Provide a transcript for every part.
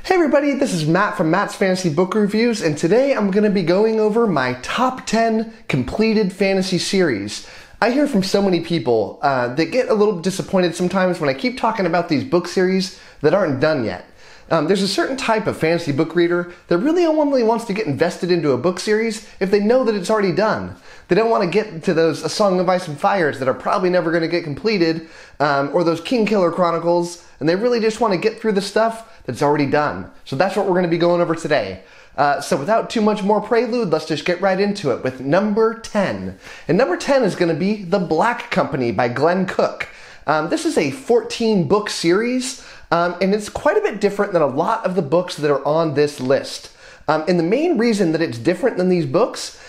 Hey everybody, this is Matt from Matt's Fantasy Book Reviews, and today I'm going to be going over my top 10 completed fantasy series. I hear from so many people that get a little disappointed sometimes when I keep talking about these book series that aren't done yet. There's a certain type of fantasy book reader that really only wants to get invested into a book series if they know that it's already done. They don't want to get to those A Song of Ice and Fires that are probably never going to get completed, or those Kingkiller Chronicles, and they really just want to get through the stuff that's already done. So that's what we're going to be going over today. So without too much more prelude, let's just get right into it with number 10. And number 10 is going to be The Black Company by Glenn Cook. This is a 14-book series, and it's quite a bit different than a lot of the books that are on this list. And the main reason that it's different than these books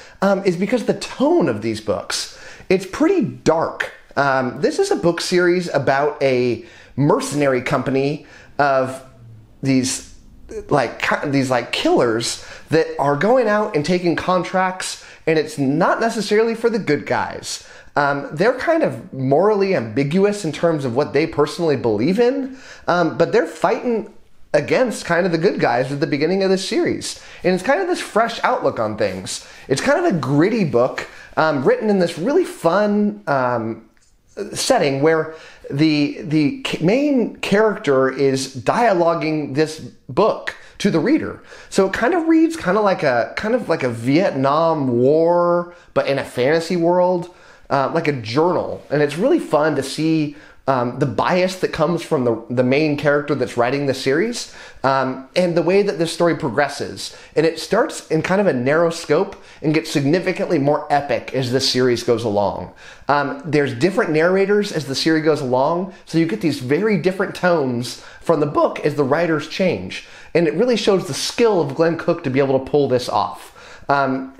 is because the tone of these books. It's pretty dark. This is a book series about a mercenary company of these killers that are going out and taking contracts, and it's not necessarily for the good guys. They're kind of morally ambiguous in terms of what they personally believe in, but they're fighting against kind of the good guys at the beginning of this series. And it's kind of this fresh outlook on things. It's kind of a gritty book, written in this really fun setting where the main character is dialoguing this book to the reader. So it kind of reads kind of like a Vietnam War, but in a fantasy world, like a journal. And it's really fun to see the bias that comes from the main character that's writing the series, and the way that this story progresses. And it starts in kind of a narrow scope and gets significantly more epic as the series goes along. There's different narrators as the series goes along, so you get these very different tones from the book as the writers change. And it really shows the skill of Glenn Cook to be able to pull this off.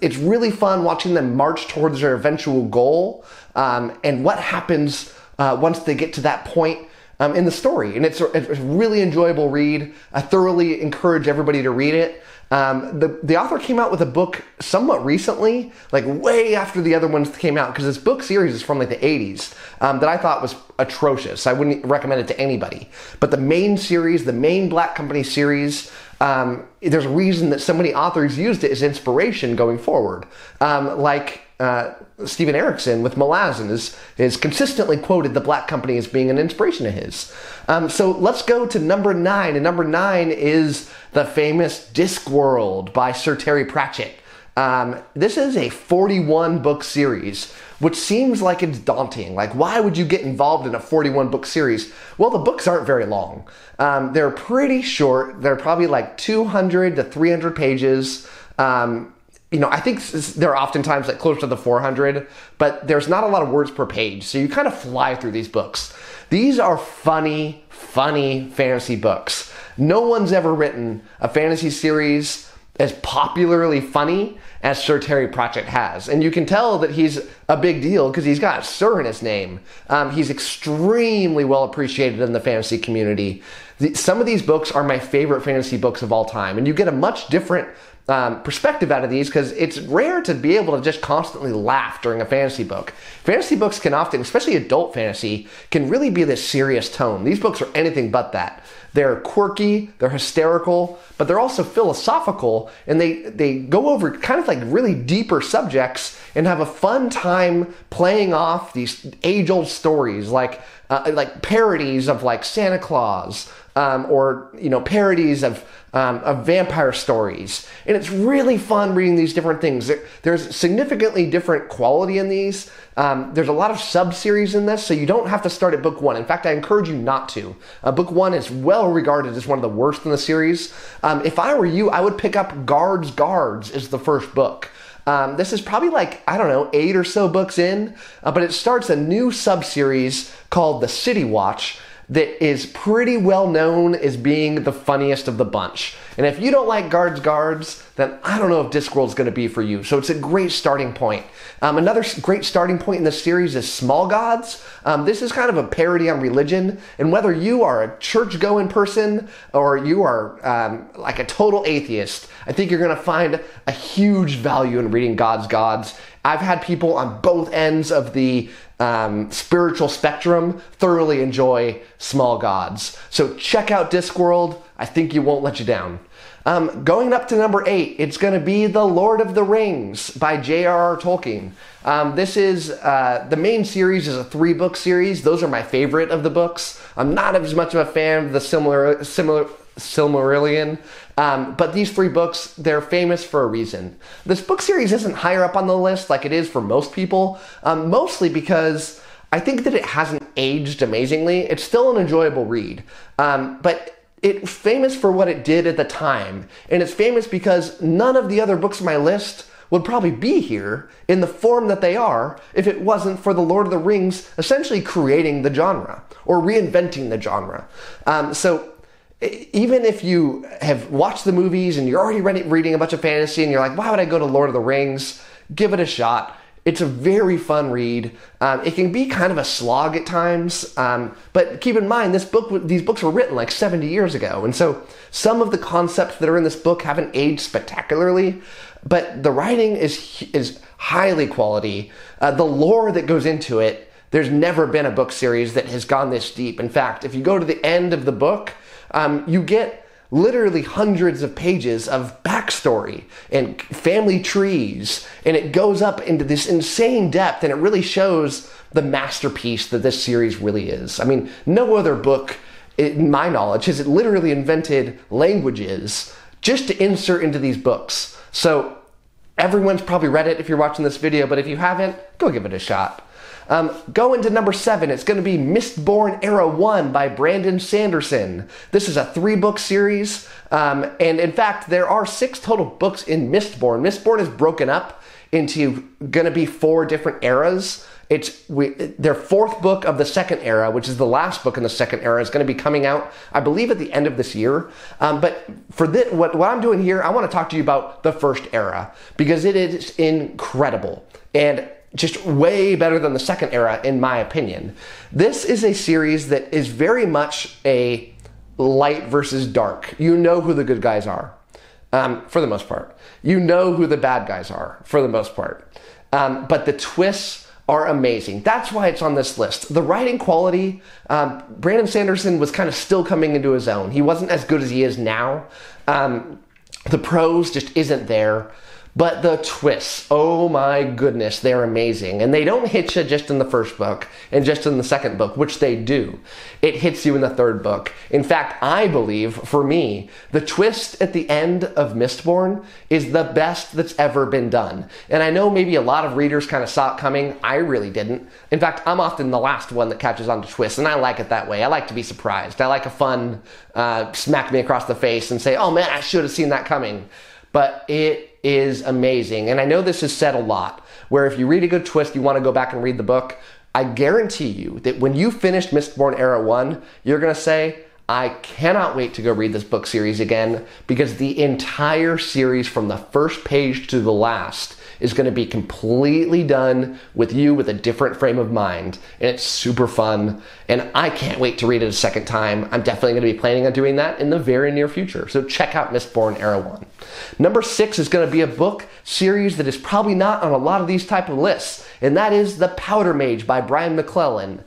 It's really fun watching them march towards their eventual goal, and what happens once they get to that point in the story. And it's a really enjoyable read. I thoroughly encourage everybody to read it. The author came out with a book somewhat recently, like way after the other ones came out, because this book series is from like the 80s, that I thought was atrocious. I wouldn't recommend it to anybody. But the main series, the main Black Company series, there's a reason that so many authors used it as inspiration going forward. Steven Erikson with Malazan is consistently quoted The Black Company as being an inspiration of his. So let's go to number 9, and number 9 is the famous Discworld by Sir Terry Pratchett. This is a 41-book series, which seems like it's daunting. Like, why would you get involved in a 41-book series? Well, the books aren't very long. They're pretty short. They're probably like 200 to 300 pages. I think they're oftentimes like close to the 400, but there's not a lot of words per page, so you kind of fly through these books. These are funny fantasy books. No one's ever written a fantasy series as popularly funny as Sir Terry Pratchett has. And you can tell that he's a big deal because he's got Sir in his name. He's extremely well appreciated in the fantasy community. Some of these books are my favorite fantasy books of all time, and you get a much different perspective out of these because it's rare to be able to just constantly laugh during a fantasy book. Fantasy books can often, especially adult fantasy, can really be this serious tone. These books are anything but that. They're quirky, they're hysterical, but they're also philosophical, and they go over kind of like really deeper subjects and have a fun time playing off these age-old stories like parodies of like Santa Claus, or parodies of vampire stories. And it's really fun reading these different things. There's significantly different quality in these. There's a lot of sub-series in this, so you don't have to start at book 1. In fact, I encourage you not to. Book 1 is well regarded as one of the worst in the series. If I were you, I would pick up 𝗺𝗺𝗃𝗃 as the first book. This is probably like, 8 or so books in, but it starts a new sub-series called The City Watch that is pretty well known as being the funniest of the bunch. And if you don't like 𝗺𝗺𝗃𝗃, then I don't know if Discworld's going to be for you. So it's a great starting point. Another great starting point in this series is Small Gods. This is kind of a parody on religion, and whether you are a church-going person or you are like a total atheist, I think you're going to find a huge value in reading 𝗺𝗺𝗃𝗃. I've had people on both ends of the spiritual spectrum thoroughly enjoy Small Gods. So check out Discworld. I think you won't let you down. Going up to number 8, it's going to be The Lord of the Rings by J.R.R. Tolkien. This is, the main series is a 3-book series. Those are my favorite of the books. I'm not as much of a fan of the Silmarillion, but these 3 books, they're famous for a reason. This book series isn't higher up on the list like it is for most people, mostly because I think that it hasn't aged amazingly. It's still an enjoyable read, but it's famous for what it did at the time, and it's famous because none of the other books on my list would probably be here in the form that they are if it wasn't for The Lord of the Rings essentially creating the genre, or reinventing the genre. So even if you have watched the movies and you're already reading a bunch of fantasy and you're like, why would I go to Lord of the Rings? Give it a shot. It's a very fun read. It can be kind of a slog at times, but keep in mind, these books were written like 70 years ago, and so some of the concepts that are in this book haven't aged spectacularly, but the writing is highly quality. The lore that goes into it, there's never been a book series that has gone this deep. In fact, if you go to the end of the book, you get literally hundreds of pages of backstory and family trees, and it goes up into this insane depth, and it really shows the masterpiece that this series really is. I mean, no other book, in my knowledge, has it literally invented languages just to insert into these books. So everyone's probably read it if you're watching this video, but if you haven't, go give it a shot. Going to number 7, it's going to be Mistborn Era 1 by Brandon Sanderson. This is a 3-book series, and in fact, there are 6 total books in Mistborn. Mistborn is broken up into going to be 4 different eras. Their 4th book of the 2nd era, which is the last book in the 2nd era, is going to be coming out, I believe, at the end of this year. But for this, what I'm doing here, I want to talk to you about the 1st era, because it is incredible and just way better than the 2nd era, in my opinion. This is a series that is very much a light versus dark. You know who the good guys are, for the most part. You know who the bad guys are, for the most part. But the twists are amazing. That's why it's on this list. The writing quality, Brandon Sanderson was kind of still coming into his own. He wasn't as good as he is now. The prose just isn't there. But the twists, oh my goodness, they're amazing. And they don't hit you just in the 1st book and just in the 2nd book, which they do. It hits you in the 3rd book. In fact, I believe, for me, the twist at the end of Mistborn is the best that's ever been done. And I know maybe a lot of readers kind of saw it coming. I really didn't. In fact, I'm often the last one that catches on to twists, and I like it that way. I like to be surprised. I like a fun smack me across the face and say, oh man, I should have seen that coming. But it is amazing. And I know this is said a lot, where if you read a good twist, you want to go back and read the book. I guarantee you that when you finish Mistborn Era 1, you're going to say, I cannot wait to go read this book series again, because the entire series from the first page to the last is going to be completely done with you with a different frame of mind. And it's super fun. And I can't wait to read it a 2nd time. I'm definitely going to be planning on doing that in the very near future. So check out Mistborn Era 1. Number 6 is going to be a book series that is probably not on a lot of these type of lists, and that is The Powder Mage by Brian McClellan.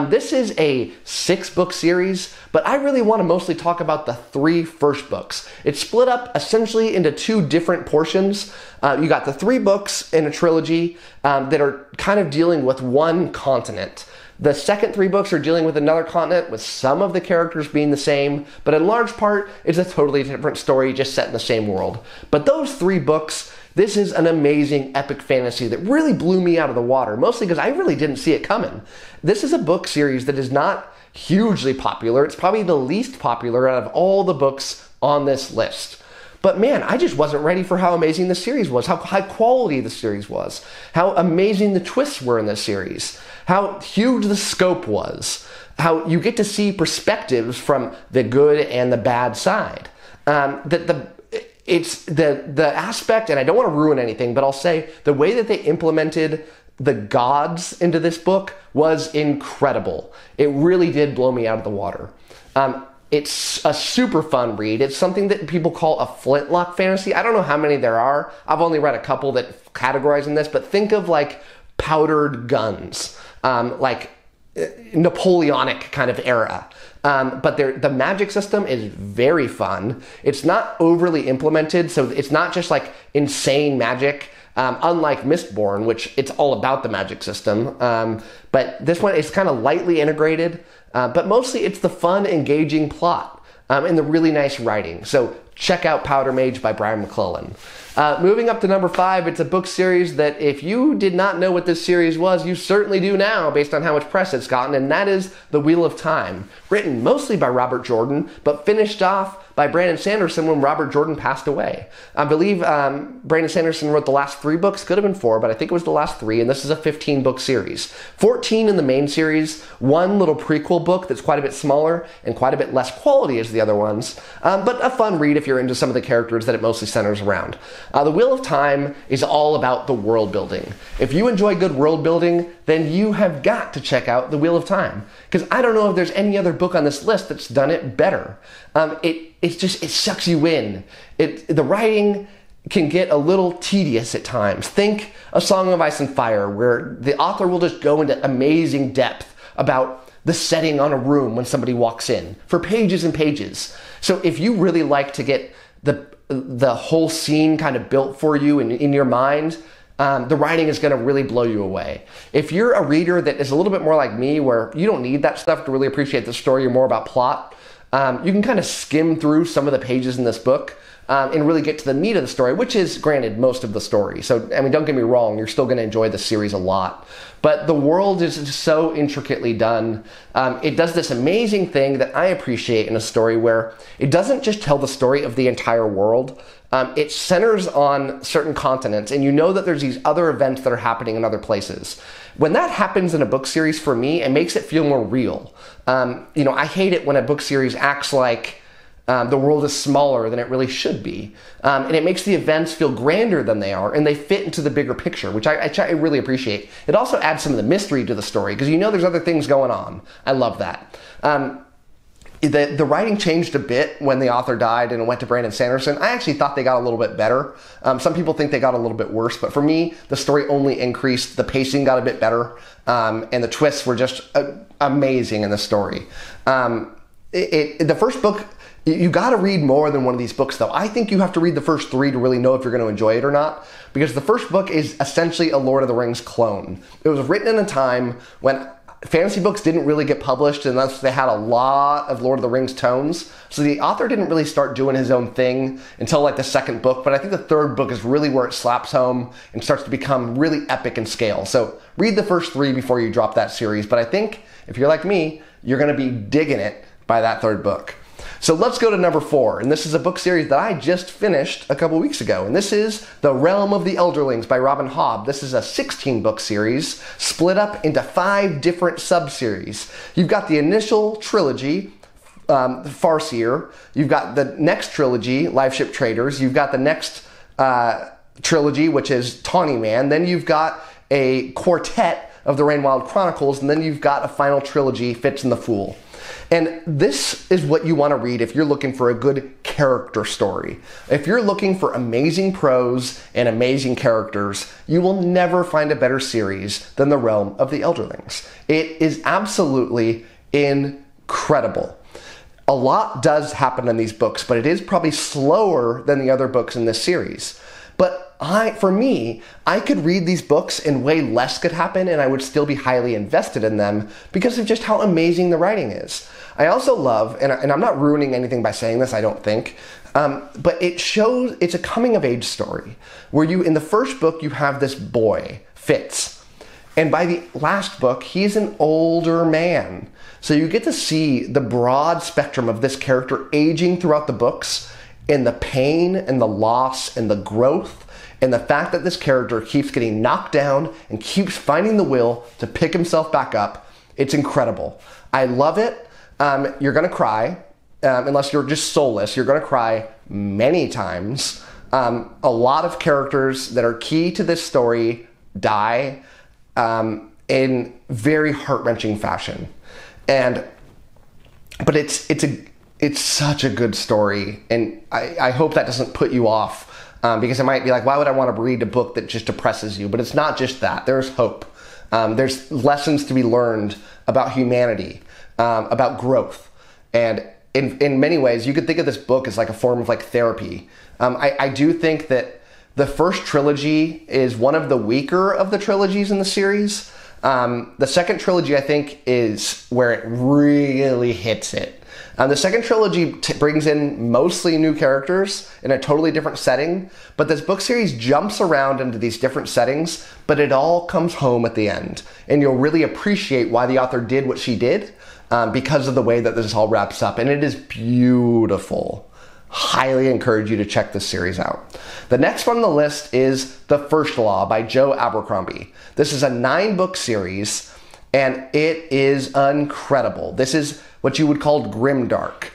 This is a 6-book series, but I really want to mostly talk about the 3 first books. It's split up essentially into 2 different portions. You got the 3 books in a trilogy that are kind of dealing with one continent. The second 3 books are dealing with another continent, with some of the characters being the same, but in large part, it's a totally different story just set in the same world. But those 3 books, this is an amazing epic fantasy that really blew me out of the water, mostly because I really didn't see it coming. This is a book series that is not hugely popular. It's probably the least popular out of all the books on this list. But man, I just wasn't ready for how amazing the series was, how high quality the series was, how amazing the twists were in this series, how huge the scope was, how you get to see perspectives from the good and the bad side. It's the aspect, and I don't want to ruin anything, but I'll say the way that they implemented the gods into this book was incredible. It really did blow me out of the water. It's a super fun read. It's something that people call a flintlock fantasy. I don't know how many there are. I've only read a couple that categorize in this, but think of like powdered guns, like Napoleonic kind of era. But the magic system is very fun. It's not overly implemented, so it's not just like insane magic, unlike Mistborn, which it's all about the magic system. But this one is kind of lightly integrated, but mostly it's the fun, engaging plot and the really nice writing. So check out Powder Mage by Brian McClellan. Moving up to number 5, it's a book series that if you did not know what this series was, you certainly do now based on how much press it's gotten, and that is The Wheel of Time, written mostly by Robert Jordan, but finished off by Brandon Sanderson when Robert Jordan passed away. I believe Brandon Sanderson wrote the last 3 books, could have been 4, but I think it was the last 3, and this is a 15-book series. 14 in the main series, 1 little prequel book that's quite a bit smaller and quite a bit less quality as the other ones, but a fun read if you're into some of the characters that it mostly centers around. The Wheel of Time is all about the world building. If you enjoy good world building, then you have got to check out The Wheel of Time, because I don't know if there's any other book on this list that's done it better. It sucks you in. The writing can get a little tedious at times. Think A Song of Ice and Fire, where the author will just go into amazing depth about the setting on a room when somebody walks in for pages and pages. So if you really like to get the whole scene kind of built for you in your mind, the writing is going to really blow you away. If you're a reader that is a little bit more like me, where you don't need that stuff to really appreciate the story, you're more about plot, you can kind of skim through some of the pages in this book and really get to the meat of the story, which is, granted, most of the story. So, I mean, don't get me wrong, you're still going to enjoy the series a lot. But the world is so intricately done. It does this amazing thing that I appreciate in a story where it doesn't just tell the story of the entire world. It centers on certain continents, and you know that there's these other events that are happening in other places. When that happens in a book series, for me, it makes it feel more real. I hate it when a book series acts like the world is smaller than it really should be. And it makes the events feel grander than they are, and they fit into the bigger picture, which I really appreciate. It also adds some of the mystery to the story, because you know there's other things going on. I love that. The writing changed a bit when the author died and it went to Brandon Sanderson. I actually thought they got a little bit better. Some people think they got a little bit worse, but for me, the story only increased. The pacing got a bit better, and the twists were just amazing in the story. The first book, you got to read more than one of these books, though. I think you have to read the first 3 to really know if you're going to enjoy it or not, because the first book is essentially a Lord of the Rings clone. It was written in a time when fantasy books didn't really get published unless they had a lot of Lord of the Rings tones. So the author didn't really start doing his own thing until like the second book, but I think the third book is really where it slaps home and starts to become really epic in scale. So read the first 3 before you drop that series, but I think if you're like me, you're going to be digging it by that third book. So let's go to number 4, and this is a book series that I just finished a couple weeks ago, and this is The Realm of the Elderlings by Robin Hobb. This is a 16-book series split up into 5 different sub-series. You've got the initial trilogy, Farseer. You've got the next trilogy, Liveship Traders. You've got the next trilogy, which is Tawny Man. Then you've got a quartet of the Rainwild Chronicles, and then you've got a final trilogy, Fitz and the Fool. And this is what you want to read if you're looking for a good character story. If you're looking for amazing prose and amazing characters, you will never find a better series than The Realm of the Elderlings. It is absolutely incredible. A lot does happen in these books, but it is probably slower than the other books in this series. But for me, I could read these books and way less could happen and I would still be highly invested in them because of just how amazing the writing is. I also love, and I'm not ruining anything by saying this, I don't think, but it's a coming of age story where in the first book, you have this boy, Fitz. And by the last book, he's an older man. So you get to see the broad spectrum of this character aging throughout the books, and the pain and the loss and the growth and the fact that this character keeps getting knocked down and keeps finding the will to pick himself back up. It's incredible. I love it. You're going to cry, unless you're just soulless. You're going to cry many times. A lot of characters that are key to this story die in very heart-wrenching fashion. But it's such a good story, and I hope that doesn't put you off, because it might be like, why would I want to read a book that just depresses you? But it's not just that. There's hope. There's lessons to be learned about humanity, about growth. And in many ways, you could think of this book as like a form of like therapy. I do think that the first trilogy is one of the weaker of the trilogies in the series. The second trilogy, I think, is where it really hits it. The second trilogy brings in mostly new characters in a totally different setting, but this book series jumps around into these different settings, but it all comes home at the end. And you'll really appreciate why the author did what she did because of the way that this all wraps up. And it is beautiful. Highly encourage you to check this series out. The next one on the list is The First Law by Joe Abercrombie. This is a 9-book series, and it is incredible. This is what you would call grimdark.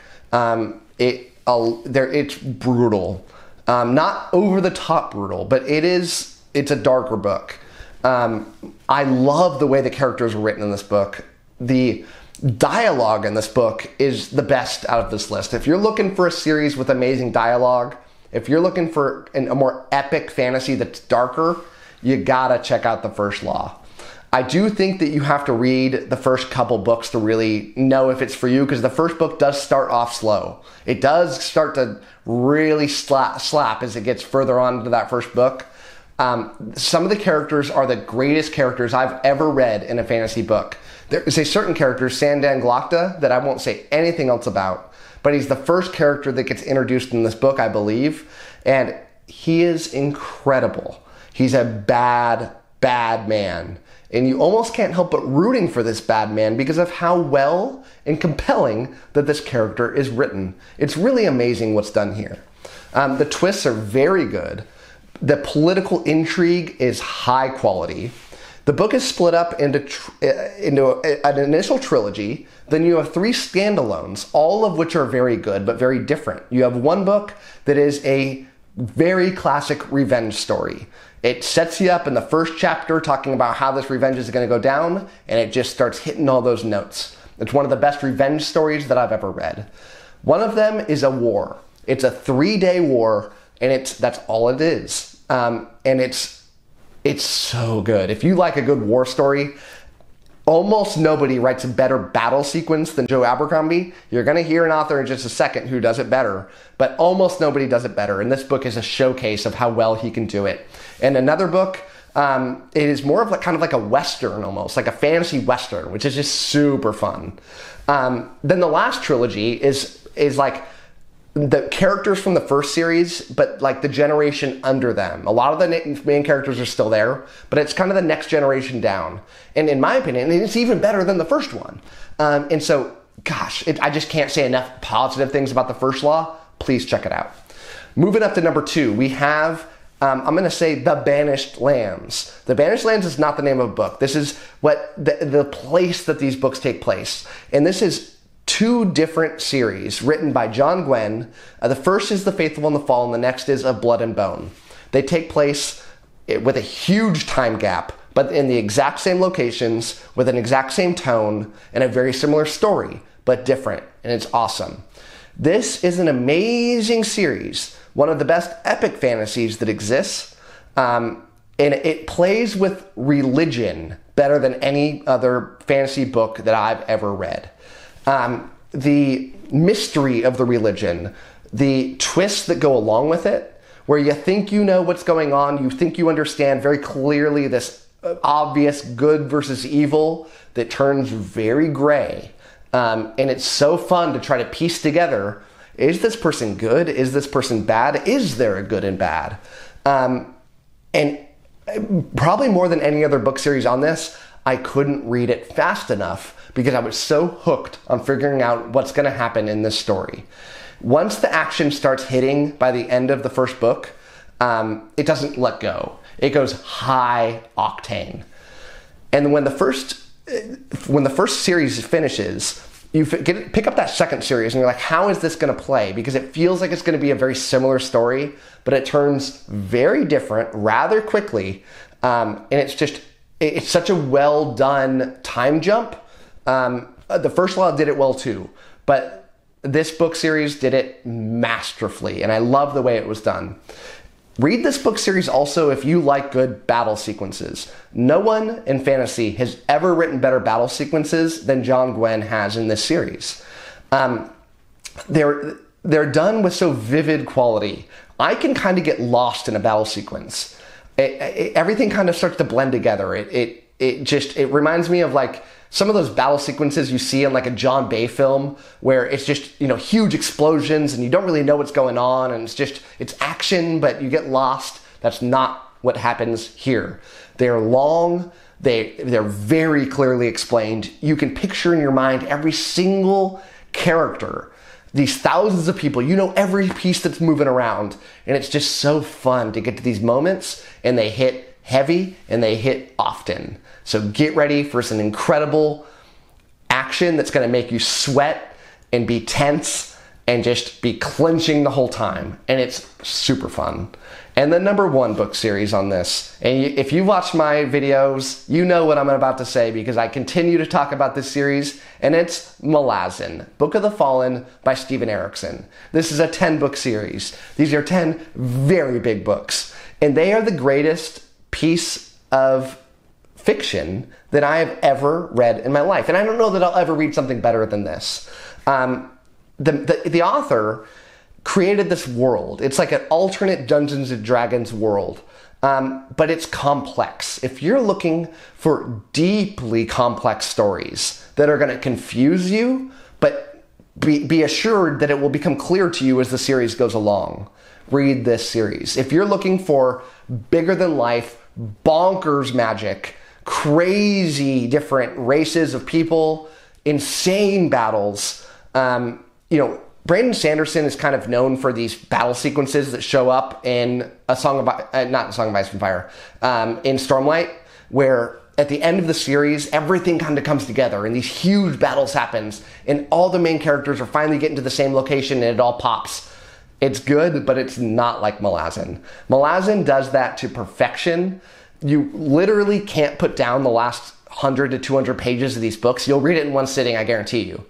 It's brutal. Not over-the-top brutal, but it's a darker book. I love the way the characters were written in this book. The dialogue in this book is the best out of this list. If you're looking for a series with amazing dialogue, if you're looking for a more epic fantasy that's darker, you gotta check out The First Law. I do think that you have to read the first couple books to really know if it's for you, because the first book does start off slow. It does start to really slap as it gets further on into that first book. Some of the characters are the greatest characters I've ever read in a fantasy book. There is a certain character, 𝗺𝗲𝗿𝗀𝗍𝗀, that I won't say anything else about, but he's the first character that gets introduced in this book, I believe, and he is incredible. He's a bad, bad man, and you almost can't help but rooting for this bad man because of how well and compelling that this character is written. It's really amazing what's done here. The twists are very good. The political intrigue is high quality. The book is split up into an initial trilogy. Then you have 3 standalones, all of which are very good, but very different. You have one book that is a very classic revenge story. It sets you up in the first chapter talking about how this revenge is going to go down, and it just starts hitting all those notes. It's one of the best revenge stories that I've ever read. One of them is a war. It's a 3-day war, and that's all it is. And it's so good. If you like a good war story, almost nobody writes a better battle sequence than Joe Abercrombie. You're going to hear an author in just a second who does it better, but almost nobody does it better. And this book is a showcase of how well he can do it. And another book, it is more of kind of like a Western almost, like a fantasy Western, which is just super fun. Then the last trilogy is like the characters from the first series, but like the generation under them. A lot of the main characters are still there, but it's kind of the next generation down. And in my opinion, it's even better than the first one. And so, gosh, I just can't say enough positive things about The First Law. Please check it out. Moving up to number 2, we have, I'm going to say The Banished Lands. The Banished Lands is not the name of a book. This is what the place that these books take place. And this is 2 different series written by John Gwynne. The first is The Faithful and the Fall, and the next is Of Blood and Bone. They take place with a huge time gap, but in the exact same locations, with an exact same tone, and a very similar story, but different, and it's awesome. This is an amazing series, one of the best epic fantasies that exists, and it plays with religion better than any other fantasy book that I've ever read. The mystery of the religion, the twists that go along with it, where you think you know what's going on, you think you understand very clearly this obvious good versus evil that turns very gray. And it's so fun to try to piece together, is this person good? Is this person bad? Is there a good and bad? And probably more than any other book series on this, I couldn't read it fast enough because I was so hooked on figuring out what's going to happen in this story. Once the action starts hitting by the end of the first book, it doesn't let go. It goes high octane. And when the first series finishes, you pick up that second series and you're like, how is this going to play? Because it feels like it's going to be a very similar story, but it turns very different rather quickly. And it's such a well done time jump. The First Law did it well too, but this book series did it masterfully, and I love the way it was done. Read this book series also if you like good battle sequences. No one in fantasy has ever written better battle sequences than John Gwynne has in this series. They're done with so vivid quality. I can kind of get lost in a battle sequence. Everything kind of starts to blend together. It reminds me of like some of those battle sequences you see in like a John Bay film where it's just, you know, huge explosions and you don't really know what's going on and it's action, but you get lost. That's not what happens here. They're long. They're very clearly explained. You can picture in your mind every single character, these thousands of people. You know every piece that's moving around, and it's just so fun to get to these moments, and they hit heavy and they hit often. So get ready for some incredible action that's going to make you sweat and be tense and just be clenching the whole time. And it's super fun. And the number one book series on this, and if you watch my videos, you know what I'm about to say because I continue to talk about this series, and it's Malazan, Book of the Fallen by Steven Erikson. This is a 10-book series. These are 10 very big books, and they are the greatest piece of fiction that I have ever read in my life. And I don't know that I'll ever read something better than this. The author created this world. It's like an alternate Dungeons and Dragons world, but it's complex. If you're looking for deeply complex stories that are going to confuse you, but be assured that it will become clear to you as the series goes along, read this series. If you're looking for bigger than life, bonkers magic, crazy different races of people, insane battles, Brandon Sanderson is kind of known for these battle sequences that show up in not A Song of Ice and Fire, in Stormlight, where at the end of the series, everything kind of comes together and these huge battles happens and all the main characters are finally getting to the same location and it all pops. It's good, but it's not like Malazan. Malazan does that to perfection. You literally can't put down the last 100 to 200 pages of these books. You'll read it in one sitting, I guarantee you.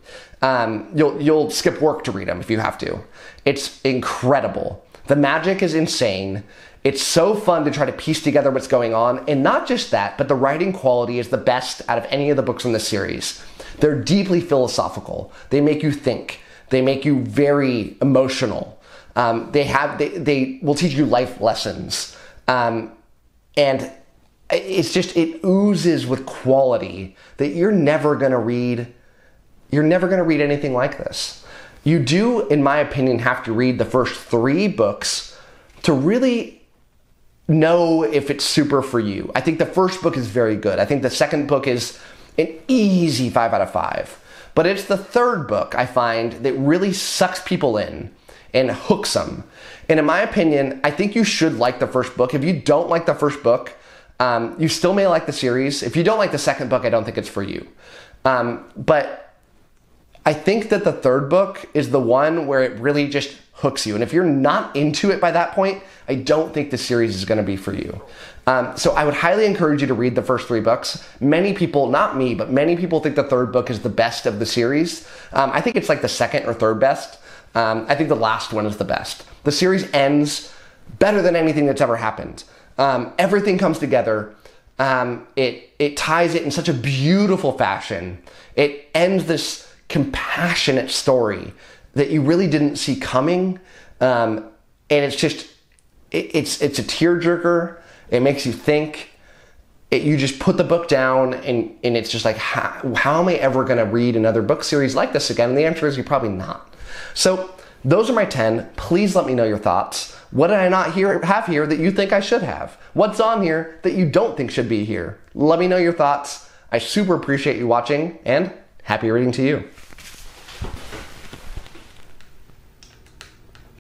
You'll skip work to read them if you have to. It's incredible. The magic is insane. It's so fun to try to piece together what's going on. And not just that, but the writing quality is the best out of any of the books in the series. They're deeply philosophical. They make you think. They make you very emotional. They will teach you life lessons. And it oozes with quality that you're never going to read. You're never going to read anything like this. You do, in my opinion, have to read the first 3 books to really know if it's super for you. I think the first book is very good. I think the second book is an easy 5 out of 5. But it's the third book, I find, that really sucks people in and hooks them. And in my opinion, I think you should like the first book. If you don't like the first book, you still may like the series. If you don't like the second book, I don't think it's for you. But I think that the third book is the one where it really just hooks you. And if you're not into it by that point, I don't think the series is going to be for you. So I would highly encourage you to read the first 3 books. Many people, not me, but many people think the third book is the best of the series. I think it's like the second or third best. I think the last one is the best. The series ends better than anything that's ever happened. Everything comes together. It ties it in such a beautiful fashion. It ends this compassionate story that you really didn't see coming. And it's just, it's a tearjerker. It makes you think. You just put the book down and it's just like, how am I ever going to read another book series like this again? And the answer is you're probably not. So those are my 10. Please let me know your thoughts. What did I not have here that you think I should have? What's on here that you don't think should be here? Let me know your thoughts. I super appreciate you watching, and happy reading to you.